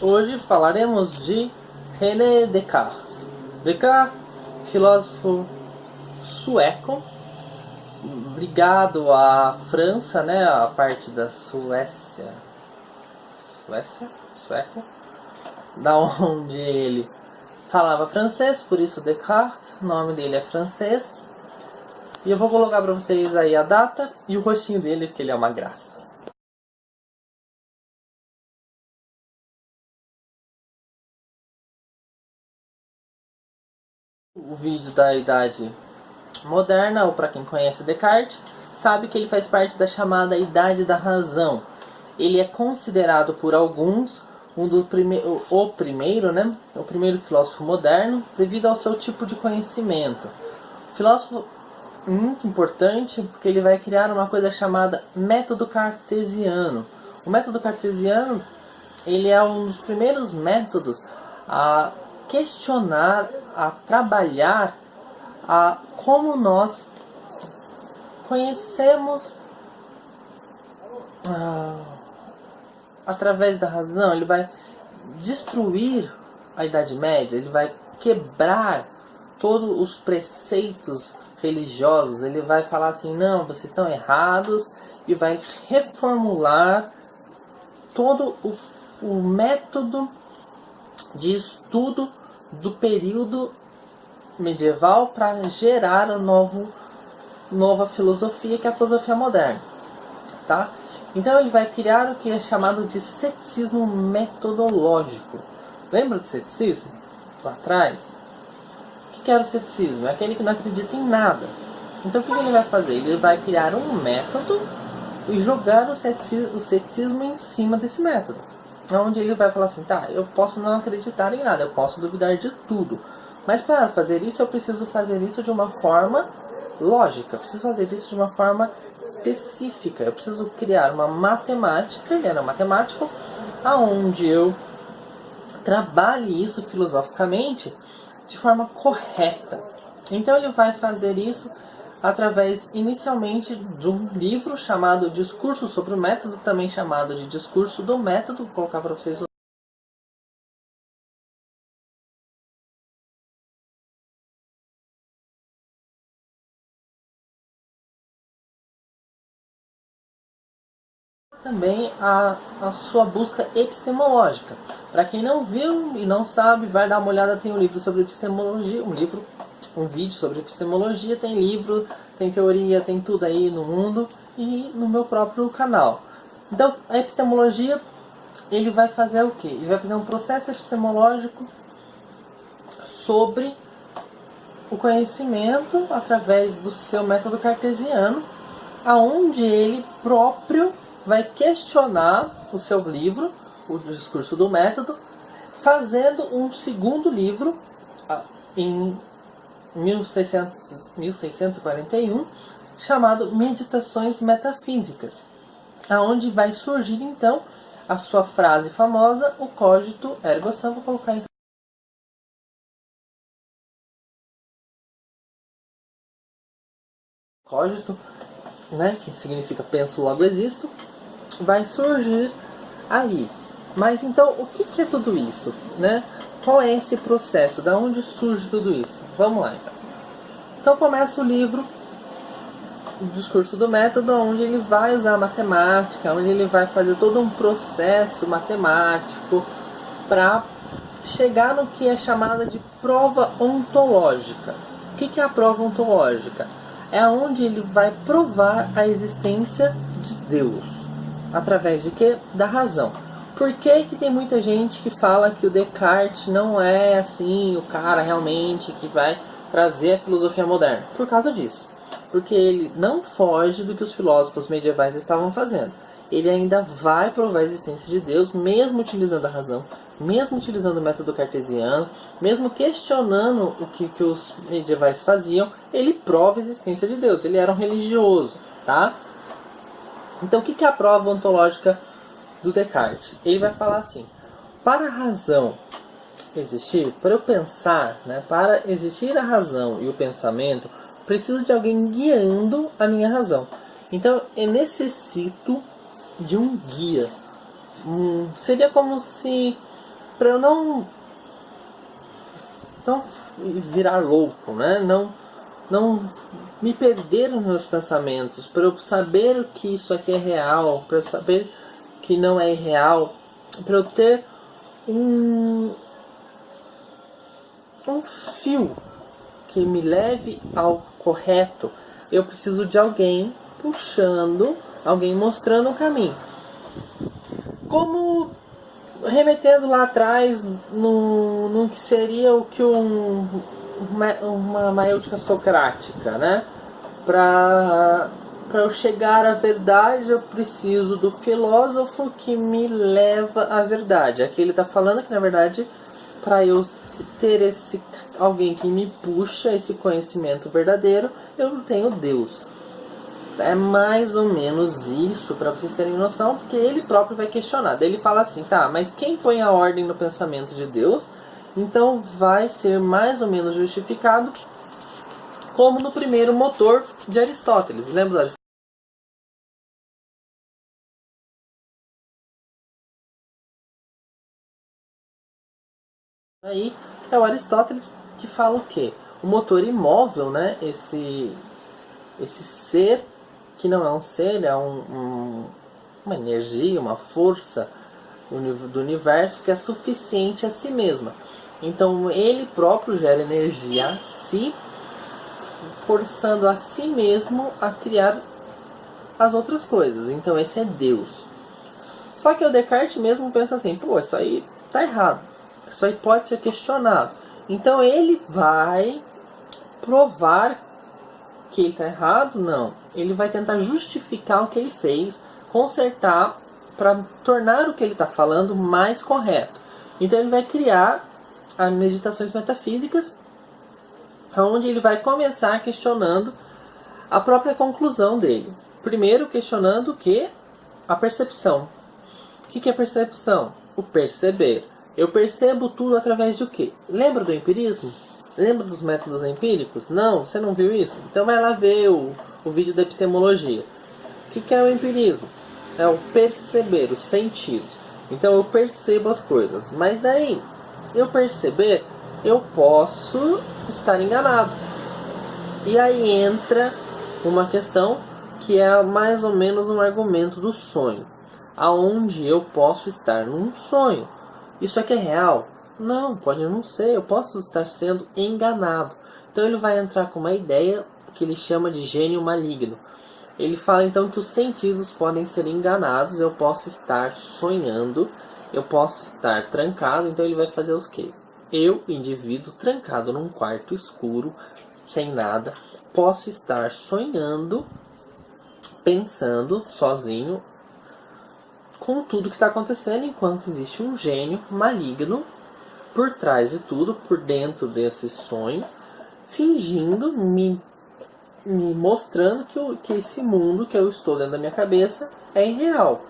Hoje falaremos de René Descartes. Descartes, filósofo sueco, ligado à França, né, a parte da Suécia, sueco, da onde ele falava francês, por isso Descartes, o nome dele é francês. E eu vou colocar para vocês aí a data e o rostinho dele, que ele é uma graça. O vídeo da Idade Moderna, ou para quem conhece Descartes, sabe que ele faz parte da chamada Idade da Razão. Ele é considerado por alguns o primeiro filósofo moderno, devido ao seu tipo de conhecimento. Filósofo muito importante, porque ele vai criar uma coisa chamada método cartesiano. O método cartesiano, ele é um dos primeiros métodos a questionar, a trabalhar a como nós conhecemos através da razão. Ele vai destruir a Idade Média, ele vai quebrar todos os preceitos religiosos, ele vai falar assim, não, vocês estão errados, e vai reformular todo o método de estudo do período medieval para gerar a nova filosofia, que é a filosofia moderna, tá? Então ele vai criar o que é chamado de ceticismo metodológico. Lembra do ceticismo? Lá atrás? O que era o ceticismo? É aquele que não acredita em nada. Então o que ele vai fazer? Ele vai criar um método e jogar o ceticismo em cima desse método. Onde ele vai falar assim, tá, eu posso não acreditar em nada, eu posso duvidar de tudo. Mas para fazer isso, eu preciso fazer isso de uma forma lógica, eu preciso fazer isso de uma forma específica. Eu preciso criar uma matemática, ele era matemático, aonde eu trabalhe isso filosoficamente de forma correta. Então ele vai fazer isso através inicialmente de um livro chamado Discurso sobre o Método, também chamado de Discurso do Método. Vou colocar para vocês. Também a sua busca epistemológica. Para quem não viu e não sabe, vai dar uma olhada, tem um livro sobre epistemologia, um vídeo sobre epistemologia, tem livro, tem teoria, tem tudo aí no mundo e no meu próprio canal. Então, a epistemologia, ele vai fazer o quê? Ele vai fazer um processo epistemológico sobre o conhecimento através do seu método cartesiano, aonde ele próprio vai questionar o seu livro, o Discurso do Método, fazendo um segundo livro em 1641, chamado Meditações Metafísicas, aonde vai surgir então a sua frase famosa, o cogito ergo sum. Vou colocar em cogito, né, que significa penso logo existo, vai surgir aí. Mas então, o que é tudo isso, né? Qual é esse processo? Da onde surge tudo isso? Vamos lá, então. Então começa o livro, o Discurso do Método, onde ele vai usar a matemática, onde ele vai fazer todo um processo matemático para chegar no que é chamada de prova ontológica. O que é a prova ontológica? É onde ele vai provar a existência de Deus. Através de quê? Da razão. Por que tem muita gente que fala que o Descartes não é assim, o cara realmente que vai trazer a filosofia moderna? Por causa disso. Porque ele não foge do que os filósofos medievais estavam fazendo. Ele ainda vai provar a existência de Deus, mesmo utilizando a razão, mesmo utilizando o método cartesiano, mesmo questionando o que os medievais faziam, ele prova a existência de Deus. Ele era um religioso, tá? Então, o que é a prova ontológica do Descartes? Ele vai falar assim, para a razão existir, para eu pensar, né, para existir a razão e o pensamento, preciso de alguém guiando a minha razão. Então, eu necessito de um guia. Seria como se para eu não virar louco, né? Não me perder nos meus pensamentos, para eu saber que isso aqui é real, para eu saber que não é irreal, para eu ter um fio que me leve ao correto. Eu preciso de alguém puxando, alguém mostrando o caminho. Como remetendo lá atrás no que seria o que uma maêutica socrática, né? Para eu chegar à verdade, eu preciso do filósofo que me leva à verdade. Aqui ele está falando que, na verdade, para eu ter alguém que me puxa esse conhecimento verdadeiro, eu tenho Deus. É mais ou menos isso, para vocês terem noção, porque ele próprio vai questionar. Daí ele fala assim, tá, mas quem põe a ordem no pensamento de Deus, então vai ser mais ou menos justificado como no primeiro motor de Aristóteles. Lembra do Aristóteles? Aí é o Aristóteles que fala o quê? O motor imóvel, né? Esse ser que não é um ser, é uma energia, uma força do universo que é suficiente a si mesma. Então ele próprio gera energia a si, forçando a si mesmo a criar as outras coisas. Então esse é Deus. Só que o Descartes mesmo pensa assim, pô, isso aí tá errado. Isso aí pode ser questionado. Então ele vai provar que ele está errado? Não. Ele vai tentar justificar o que ele fez, consertar para tornar o que ele está falando mais correto. Então ele vai criar as meditações metafísicas, onde ele vai começar questionando a própria conclusão dele. Primeiro questionando o que? A percepção. O que é percepção? O perceber. Eu percebo tudo através de o quê? Lembra do empirismo? Lembra dos métodos empíricos? Não? Você não viu isso? Então vai lá ver o vídeo da epistemologia. O que é o empirismo? É o perceber, os sentidos. Então eu percebo as coisas. Mas aí, eu perceber, eu posso estar enganado. E aí entra uma questão que é mais ou menos um argumento do sonho. Aonde eu posso estar num sonho. Isso aqui é real? Não, pode não ser. Eu posso estar sendo enganado. Então ele vai entrar com uma ideia que ele chama de gênio maligno. Ele fala então que os sentidos podem ser enganados. Eu posso estar sonhando. Eu posso estar trancado. Então ele vai fazer o quê? Eu, indivíduo, trancado num quarto escuro, sem nada, posso estar sonhando, pensando, sozinho, com tudo que está acontecendo, enquanto existe um gênio maligno por trás de tudo, por dentro desse sonho, fingindo, me mostrando que esse mundo que eu estou dentro da minha cabeça é irreal.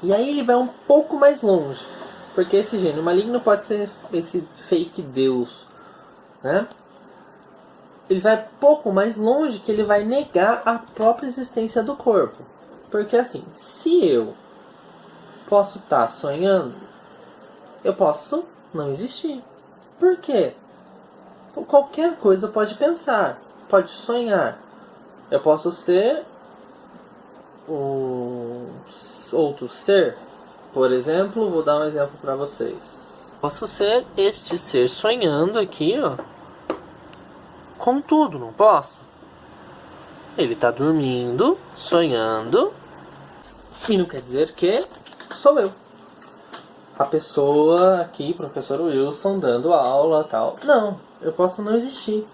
E aí ele vai um pouco mais longe, porque esse gênio maligno pode ser esse fake Deus, né? Ele vai pouco mais longe, que ele vai negar a própria existência do corpo. Porque assim, se eu posso estar sonhando, eu posso não existir. Por quê? Qualquer coisa pode pensar, pode sonhar. Eu posso ser um outro ser. Por exemplo, vou dar um exemplo para vocês. Posso ser este ser sonhando aqui, ó, com tudo, não posso? Ele está dormindo, sonhando, e não quer dizer que sou eu. A pessoa aqui, professor Wilson, dando aula tal. Não, eu posso não existir.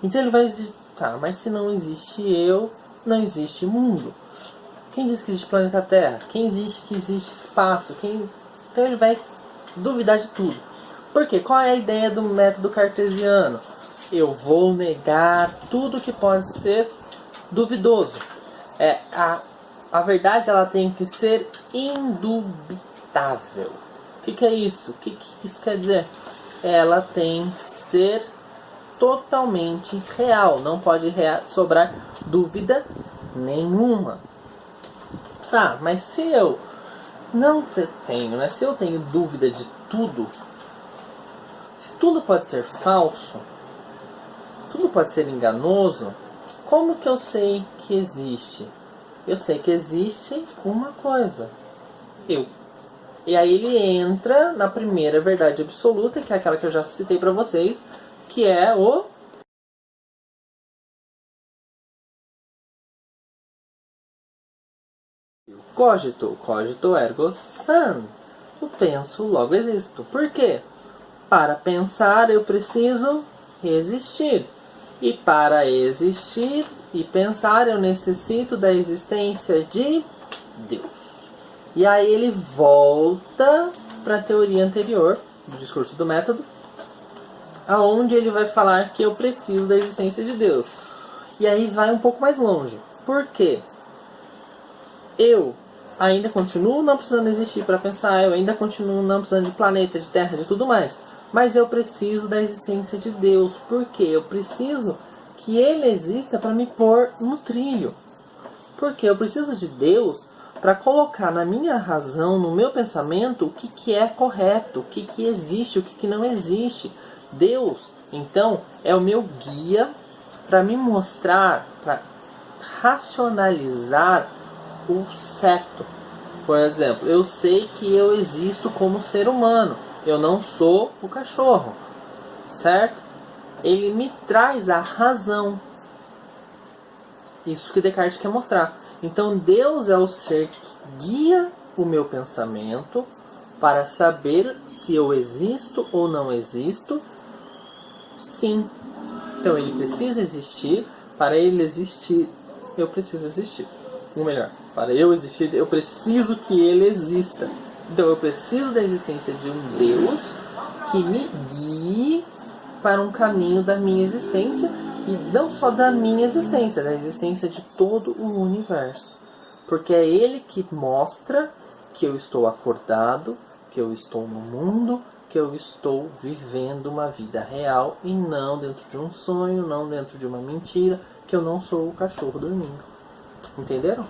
Então ele vai dizer, tá, mas se não existe eu, não existe mundo. Quem diz que existe planeta Terra? Quem diz que existe espaço? Então ele vai duvidar de tudo. Por quê? Qual é a ideia do método cartesiano? Eu vou negar tudo que pode ser duvidoso. A verdade ela tem que ser indubitável. O que é isso? O que isso quer dizer? Ela tem que ser totalmente real. Não pode sobrar dúvida nenhuma. Tá, mas se eu não tenho, né? Se eu tenho dúvida de tudo, se tudo pode ser falso, tudo pode ser enganoso, como que eu sei que existe? Eu sei que existe uma coisa, eu. E aí ele entra na primeira verdade absoluta, que é aquela que eu já citei para vocês, que é o cogito ergo sum. Eu penso, logo existo. Por quê? Para pensar eu preciso existir. E para existir e pensar eu necessito da existência de Deus. E aí ele volta para a teoria anterior do discurso do método, aonde ele vai falar que eu preciso da existência de Deus. E aí vai um pouco mais longe. Por quê? Eu ainda continuo não precisando existir para pensar, eu ainda continuo não precisando de planeta, de terra, de tudo mais. Mas eu preciso da existência de Deus. Por quê? Eu preciso que Ele exista para me pôr no trilho. Porque eu preciso de Deus para colocar na minha razão, no meu pensamento, o que é correto, o que existe, o que não existe. Deus, então, é o meu guia para me mostrar, para racionalizar o certo. Por exemplo, eu sei que eu existo como ser humano. Eu não sou o cachorro, certo? Ele me traz a razão. Isso que Descartes quer mostrar. Então Deus é o ser que guia o meu pensamento para saber se eu existo ou não existo. Sim. Então ele precisa existir. Para ele existir, eu preciso existir. Ou melhor, para eu existir, eu preciso que ele exista. Então eu preciso da existência de um Deus que me guie para um caminho da minha existência. E não só da minha existência, da existência de todo o universo. Porque é ele que mostra que eu estou acordado, que eu estou no mundo, que eu estou vivendo uma vida real e não dentro de um sonho, não dentro de uma mentira, que eu não sou o cachorro dormindo. Entenderam?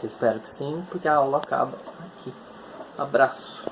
Espero que sim, porque a aula acaba aqui. Abraço.